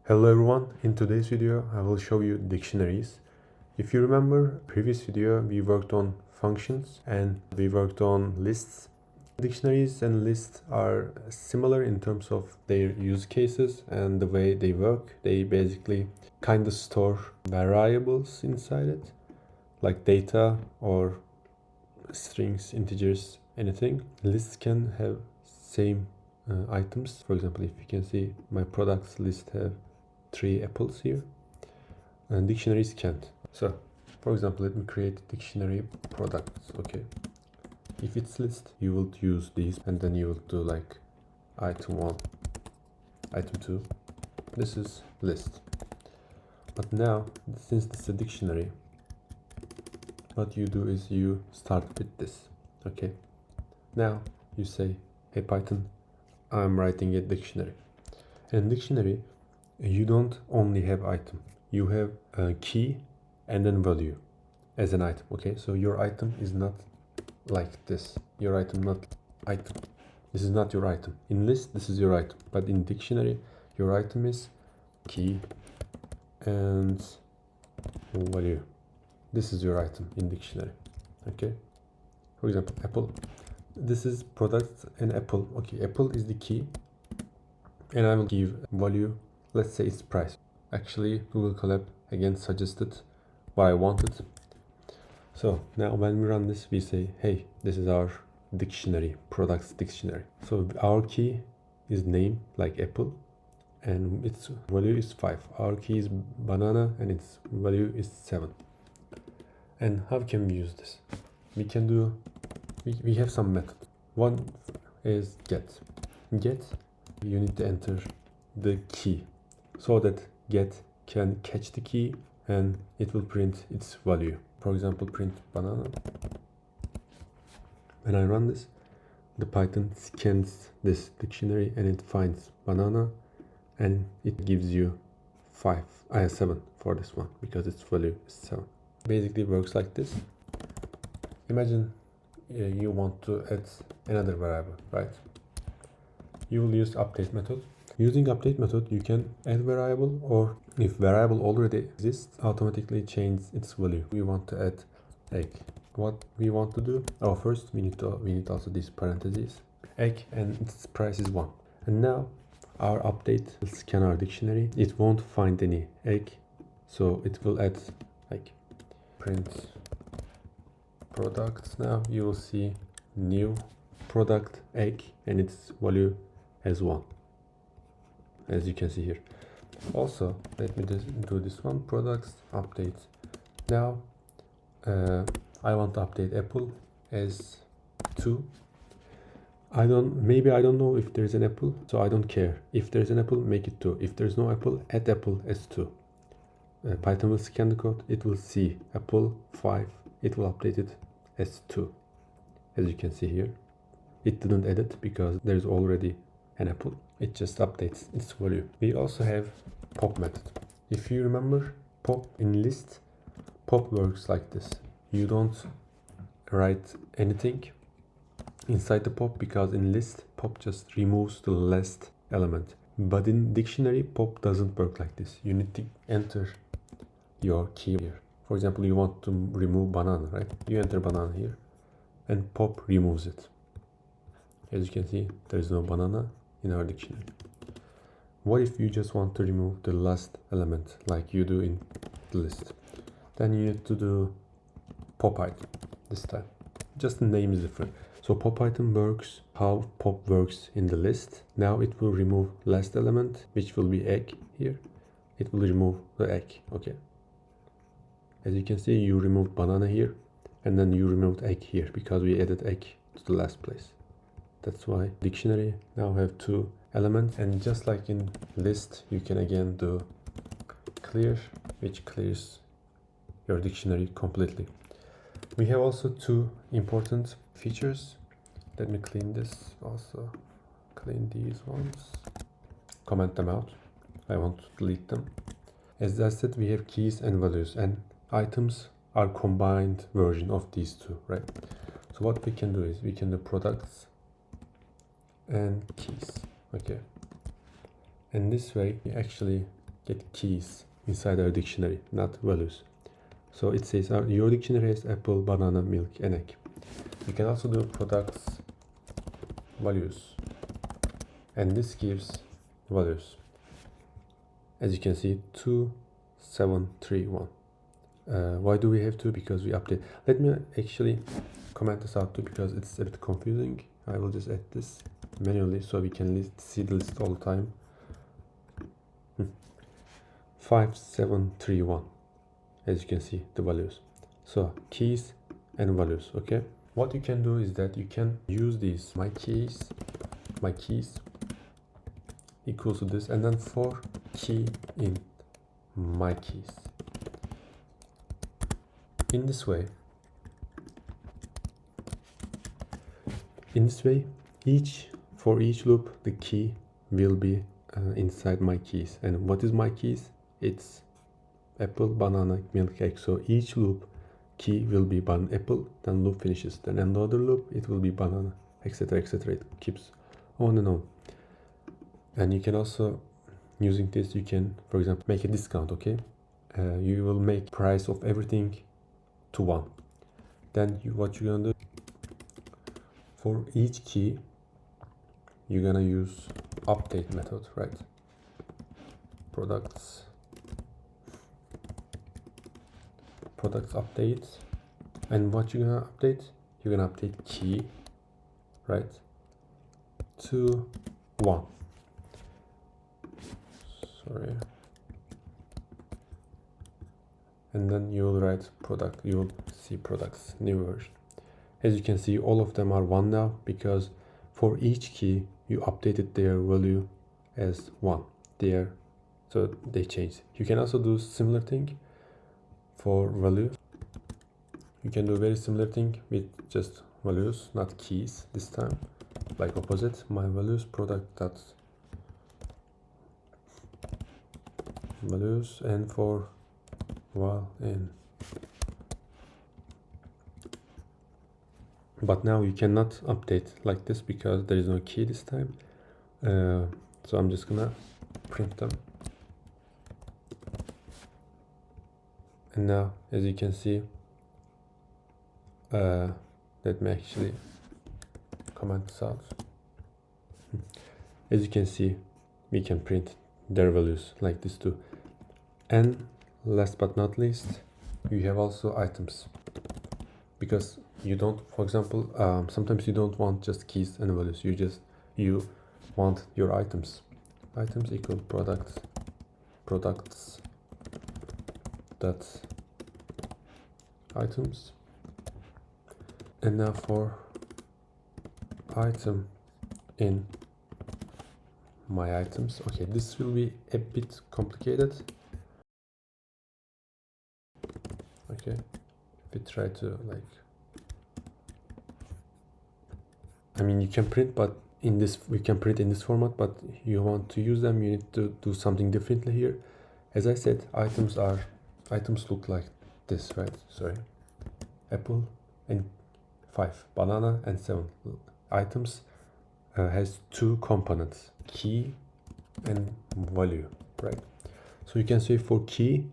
Hello everyone, in today's video I will show you dictionaries. If you remember previous video we worked on functions and we worked on lists. Dictionaries and lists are similar in terms of their use cases and the way they work. They basically kind of store variables inside it, like data or strings, integers, anything. Lists can have same items. For example, if you can see my products list have 3 apples here, and dictionaries can't. So for example, let me create dictionary products. Okay, if it's list you will use these and then you will do like item 1, item 2. This is list. But now since this is a dictionary, what you do is you start with this. Okay, now you say, hey Python, I'm writing a dictionary. And dictionary, you don't only have item, you have a key and then value as an item. Okay, so your item is not like this. Your item not item. This is not your item. In list, this is your item, but in dictionary, your item is key and value. This is your item in dictionary. Okay, for example, apple. This is product and apple. Okay, apple is the key and I will give value. Let's say it's price. Actually, Google Colab again suggested what I wanted. So now when we run this, we say, hey, this is our dictionary, products dictionary. So our key is name, like apple, and its value is 5. Our key is banana and its value is 7. And how can we use this? We can do, we have some method. One is get. Get, you need to enter the key so that get can catch the key and it will print its value. For example, print banana. When I run this, the Python scans this dictionary and it finds banana and it gives you 7 for this one because its value is 7. Basically works like this. Imagine you want to add another variable, right? You will use update method. Using update method, you can add variable, or if variable already exists, automatically change its value. We want to add egg. What we want to do? Oh, first we need also these parentheses, egg, and its price is 1. And now our update will scan our dictionary. It won't find any egg, so it will add like print products. Now you will see new product egg and its value as 1, as you can see here. Also, let me do this one, products update. Now I want to update apple as 2. Maybe I don't know if there's an apple, so I don't care. If there's an apple, make it 2. If there's no apple, add apple as 2. Python will scan the code, it will see apple 5, it will update it as 2. As you can see here, it didn't edit because there's already an apple. It just updates its value. We also have pop method. If you remember, pop in list, pop works like this. You don't write anything inside the pop because in list, pop just removes the last element. But in dictionary, pop doesn't work like this. You need to enter your key here. For example, you want to remove banana, right? You enter banana here and pop removes it. As you can see, there is no banana in our dictionary. What if you just want to remove the last element like you do in the list? Then you need to do pop item this time. Just the name is different. So pop item works how pop works in the list. Now it will remove last element, which will be egg here. It will remove the egg. Okay. As you can see, you removed banana here and then you removed egg here because we added egg to the last place. That's why dictionary now have 2 elements, and just like in list, you can again do clear, which clears your dictionary completely. We have also 2 important features. Let me clean this also. Clean these ones. Comment them out. I want to delete them. As I said, we have keys and values, and items are combined version of these 2, right? So what we can do is we can do products and keys. Okay, and this way we actually get keys inside our dictionary, not values. So it says your dictionary has apple, banana, milk, and egg. You can also do products values, and this gives values. As you can see, 2731. Why do we have to? Because we update. Let me actually comment this out too, because it's a bit confusing. I will just add this manually so we can see the list all the time. 5731. As you can see, the values. So keys and values. Okay, what you can do is that you can use these my keys equals to this, and then for key in my keys. In this way, for each loop, the key will be inside my keys. And what is my keys? It's apple, banana, milk, egg. So each loop key will be apple, then loop finishes. Then another loop, it will be banana, etc., etc. It keeps on and on. And you can also, using this, you can, for example, make a discount. Okay, you will make price of everything to 1. Then what you're gonna do, for each key you're gonna use update method, right? Products update, and what you're gonna update, key, right, to 1. Sorry. And then you will write product, you will see products, new version. As you can see, all of them are 1 now, because for each key you updated their value as 1 there, so they changed. You can also do similar thing for value. You can do very similar thing with just values, not keys this time, like opposite. My values product dot values, and for while in. But now you cannot update like this because there is no key this time. So I'm just gonna print them. And now, as you can see, let me actually comment this out. As you can see, we can print their values like this too. And last but not least, you have also items, because you don't, for example, sometimes you don't want just keys and values, you want your items equal products dot items. And now for item in my items. Okay, this will be a bit complicated. Okay, if we try to I mean, you can print, but we can print in this format, but you want to use them, you need to do something differently here. As I said, items look like this, right? Sorry, apple and 5, banana and 7. Items has 2 components, key and value, right? So you can say for key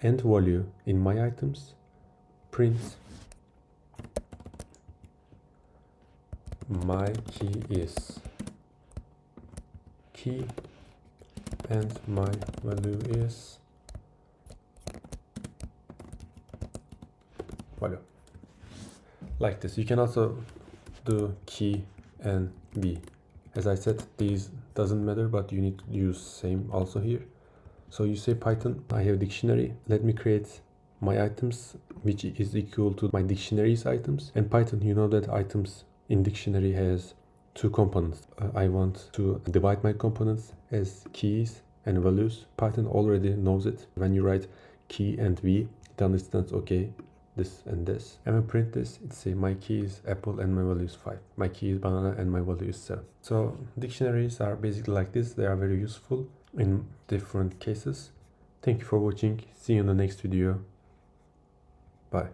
and value in my items, print my key is key and my value is value. Like this. You can also do key and v. As I said, these doesn't matter, but you need to use same also here. So you say Python, I have dictionary, let me create my items, which is equal to my dictionaries items. And Python, you know that items in dictionary has 2 components. I want to divide my components as keys and values. Python already knows it. When you write key and v, it understands, okay, this and this. And when I print this, it say my key is apple and my value is 5. My key is banana and my value is 7. So dictionaries are basically like this. They are very useful in different cases. Thank you for watching. See you in the next video. Bye.